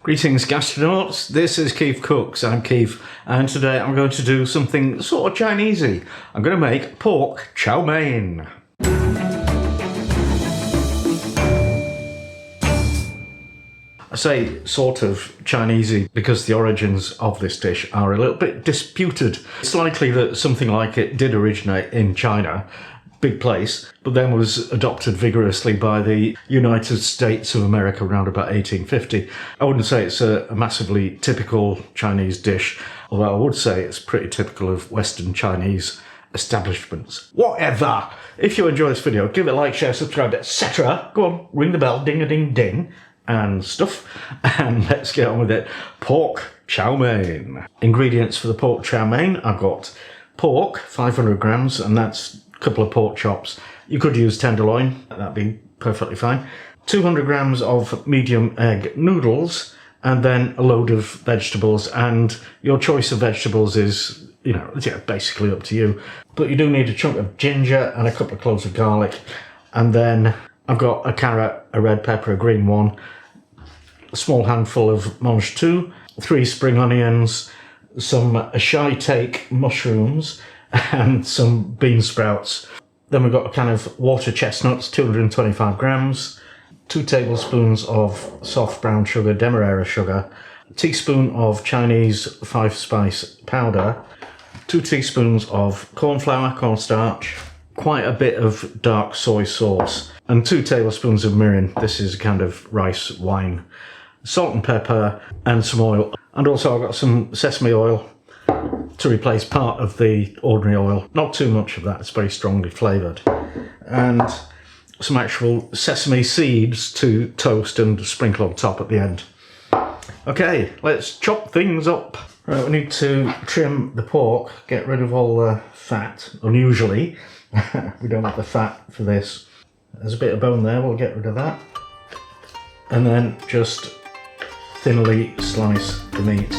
Greetings gastronauts, this is KeefCooks, I'm Keef, and today I'm going to do something sort of Chinesey. I'm going to make pork chow mein. I say sort of Chinesey because the origins of this dish are a little bit disputed. It's likely that something like it did originate in China, big place, but then was adopted vigorously by the United States of America around about 1850. I wouldn't say it's a massively typical Chinese dish, although I would say it's pretty typical of Western Chinese establishments. Whatever! If you enjoy this video, give it a like, share, subscribe, etc. Go on, ring the bell, ding-a-ding-ding, and stuff, and let's get on with it. Pork chow mein. Ingredients for the pork chow mein, I've got pork, 500 grams, and that's couple of pork chops. You could use tenderloin, that'd be perfectly fine. 200 grams of medium egg noodles, and then a load of vegetables, and your choice of vegetables is, you know, basically up to you. But you do need a chunk of ginger and a couple of cloves of garlic. And then I've got a carrot, a red pepper, a green one, a small handful of mange tout, 3 spring onions, some shiitake mushrooms, and some bean sprouts. Then we've got a can of water chestnuts, 225 grams, 2 tablespoons of soft brown sugar, demerara sugar, a teaspoon of Chinese 5-spice powder, 2 teaspoons of corn flour, cornstarch, quite a bit of dark soy sauce, and 2 tablespoons of mirin. This is a kind of rice wine, salt and pepper, and some oil. And also I've got some sesame oil to replace part of the ordinary oil. Not too much of that, it's very strongly flavoured. And some actual sesame seeds to toast and sprinkle on top at the end. Okay, let's chop things up. Right, we need to trim the pork, get rid of all the fat, unusually. We don't have the fat for this. There's a bit of bone there, we'll get rid of that. And then just thinly slice the meat.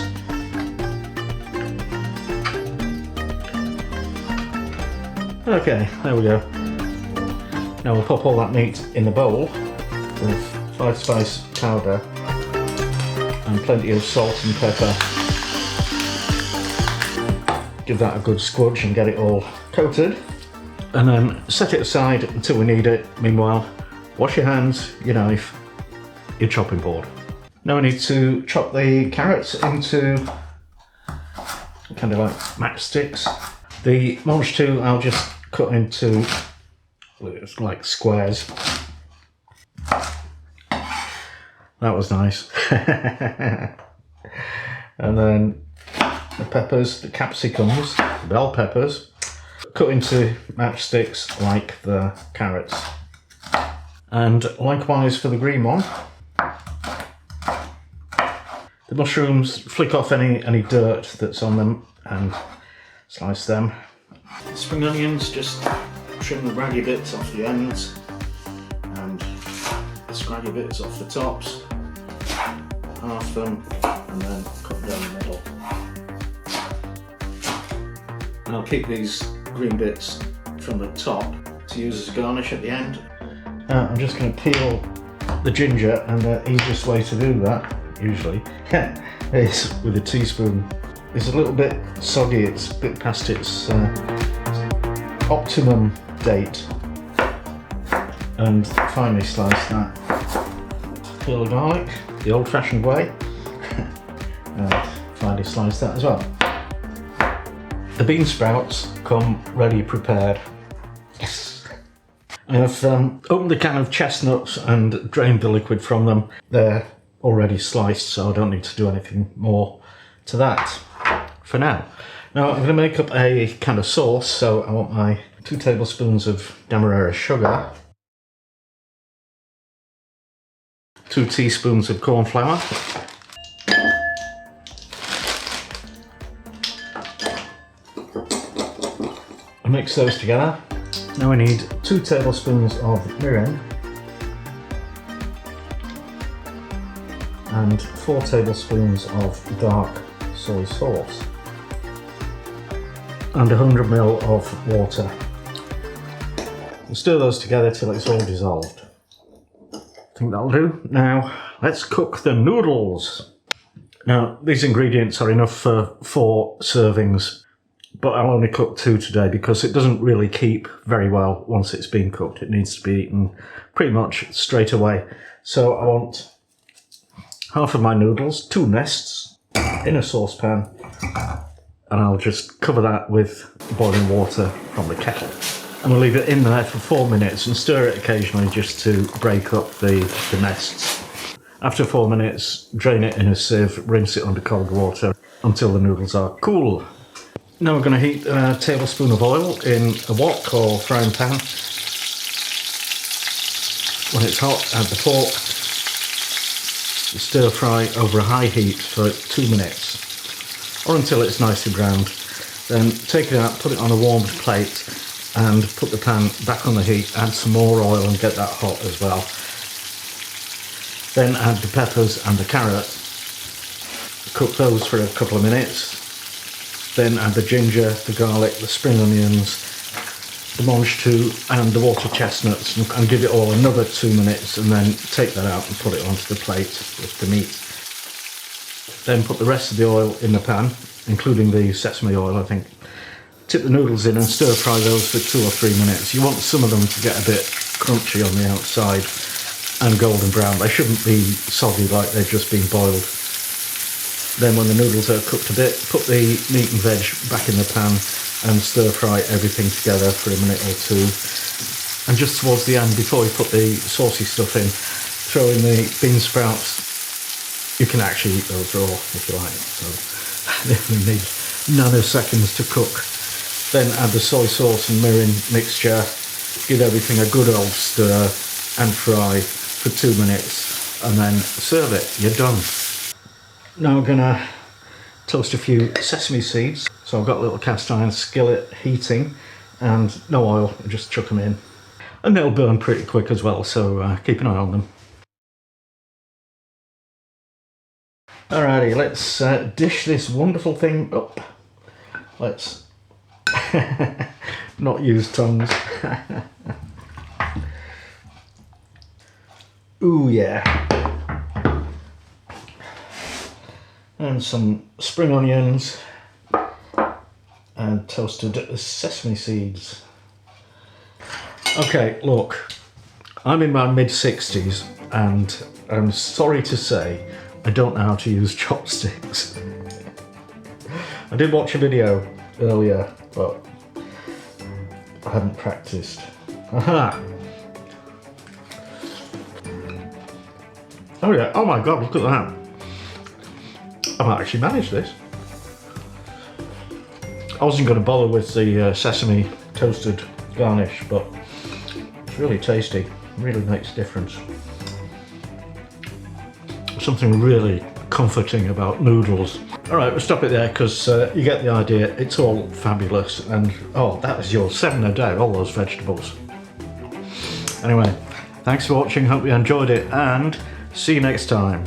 Okay, there we go. Now we'll pop all that meat in the bowl with 5-spice powder and plenty of salt and pepper. Give that a good squudge and get it all coated. And then set it aside until we need it. Meanwhile, wash your hands, your knife, your chopping board. Now we need to chop the carrots into kind of like matchsticks. The mange tout I'll just cut into like squares. That was nice. And then the peppers, the capsicums, bell peppers, cut into matchsticks like the carrots. And likewise for the green one. The mushrooms, flick off any dirt that's on them and slice them. Spring onions, just trim the raggy bits off the ends and the scraggy bits off the tops. Half them and then cut down the middle. And I'll keep these green bits from the top to use as a garnish at the end. I'm just going to peel the ginger, and the easiest way to do that, usually, is with a teaspoon. It's a little bit soggy, it's a bit past its optimum date. And finally slice that. Peel the garlic, the old-fashioned way. And finally slice that as well. The bean sprouts come ready prepared. Yes! I've opened the can of chestnuts and drained the liquid from them. They're already sliced, so I don't need to do anything more to that for now. Now I'm going to make up a kind of sauce, so I want my 2 tablespoons of demerara sugar, 2 teaspoons of corn flour, and mix those together. Now we need 2 tablespoons of mirin and 4 tablespoons of dark soy sauce and 100 ml of water. We'll stir those together till it's all dissolved. I think that'll do. Now let's cook the noodles. Now, these ingredients are enough for 4 servings, but I'll only cook 2 today because it doesn't really keep very well once it's been cooked. It needs to be eaten pretty much straight away. So I want half of my noodles, 2 nests, in a saucepan, and I'll just cover that with boiling water from the kettle. And we'll leave it in there for 4 minutes and stir it occasionally just to break up the nests. After 4 minutes, drain it in a sieve, rinse it under cold water until the noodles are cool. Now we're going to heat a tablespoon of oil in a wok or frying pan. When it's hot, add the pork. Stir fry over a high heat for 2 minutes or until it's nicely browned. Then take it out, put it on a warmed plate and put the pan back on the heat. Add some more oil and get that hot as well. Then add the peppers and the carrot. Cook those for a couple of minutes. Then add the ginger, the garlic, the spring onions, the mange tout and the water chestnuts and give it all another 2 minutes and then take that out and put it onto the plate with the meat. Then put the rest of the oil in the pan, including the sesame oil I think. Tip the noodles in and stir fry those for 2 or 3 minutes. You want some of them to get a bit crunchy on the outside and golden brown. They shouldn't be soggy like they've just been boiled. Then when the noodles are cooked a bit, put the meat and veg back in the pan and stir fry everything together for a minute or 2. And just towards the end, before you put the saucy stuff in, throw in the bean sprouts. You can actually eat those raw if you like, so they only need nanoseconds to cook. Then add the soy sauce and mirin mixture, give everything a good old stir and fry for 2 minutes and then serve it. You're done. Now I'm gonna toast a few sesame seeds. So I've got a little cast iron skillet heating and no oil, just chuck them in. And they'll burn pretty quick as well, so keep an eye on them. Alrighty, let's dish this wonderful thing up. Let's not use tongues. Ooh yeah. And some spring onions and toasted sesame seeds. Okay, look, I'm in my mid-60s and I'm sorry to say I don't know how to use chopsticks. I did watch a video earlier, but I haven't practiced. Aha! Oh yeah, oh my god, look at that. I might actually manage this. I wasn't going to bother with the sesame toasted garnish, but it's really tasty, really makes a difference. Something really comforting about noodles. Alright, we'll stop it there because you get the idea, it's all fabulous and oh, that was yours, 7 a day, all those vegetables. Anyway, thanks for watching, hope you enjoyed it and see you next time.